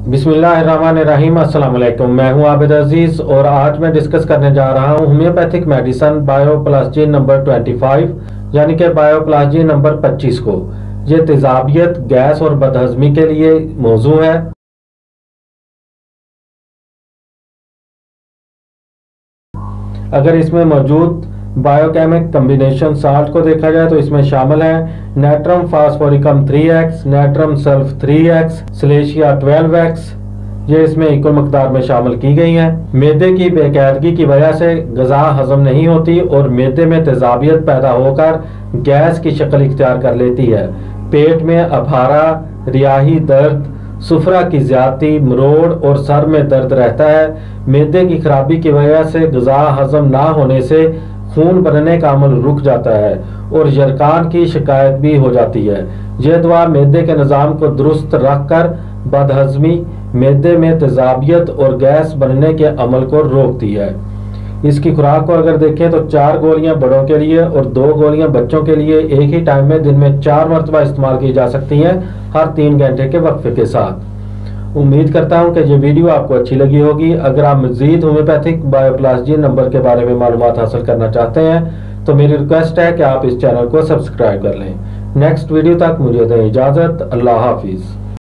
बिस्मिल्लाहिर्रहमानिर्रहीम। अस्सलाम वालेकुम। मैं हूं आबिद अजीज और आज मैं डिस्कस करने जा रहा हूं होम्योपैथिक मेडिसिन बायोप्लास्टिन नंबर 25 यानी कि बायोप्लास्टिन नंबर 25 को। ये तेजाबियत, गैस और बदहजमी के लिए मौजू है। अगर इसमें मौजूद बायोकेमिक कम्बिनेशन साल्ट को देखा जाए तो इसमें शामिल है natrum phosphoricum 3x, natrum sulph 3x, silicea 12x। ये इसमें इक्वल मकदार में शामिल की गई हैं। मैदे की बेकायदगी की वजह से ग़िज़ा हजम नहीं होती और मैदे में तेजाबियत पैदा होकर गैस की शक्ल इख्तियार कर लेती है। पेट में अफारा, रियाही दर्द, सुफरा की ज़्यादती, मरोड़ और सर में दर्द रहता है। मैदे की खराबी की वजह से ग़िज़ा हजम ना होने से खून बनने का अमल रुक जाता है और यरकान की शिकायत भी हो जाती है। यह दवा मैदे के निज़ाम को दुरुस्त रख कर बदहजमी, मैदे में तेजाबियत और गैस बनने के अमल को रोकती है। इसकी खुराक को अगर देखें तो 4 गोलियां बड़ों के लिए और 2 गोलियां बच्चों के लिए एक ही टाइम में दिन में 4 मरतबा इस्तेमाल की जा सकती हैं, हर 3 घंटे के वक्फे के साथ। उम्मीद करता हूं कि ये वीडियो आपको अच्छी लगी होगी। अगर आप मज़ीद होम्योपैथिक बायोप्लास्टिन नंबर के बारे में मालूमात हासिल करना चाहते हैं तो मेरी रिक्वेस्ट है कि आप इस चैनल को सब्सक्राइब कर लें। नेक्स्ट वीडियो तक मुझे दें इजाज़त। अल्लाह हाफिज़।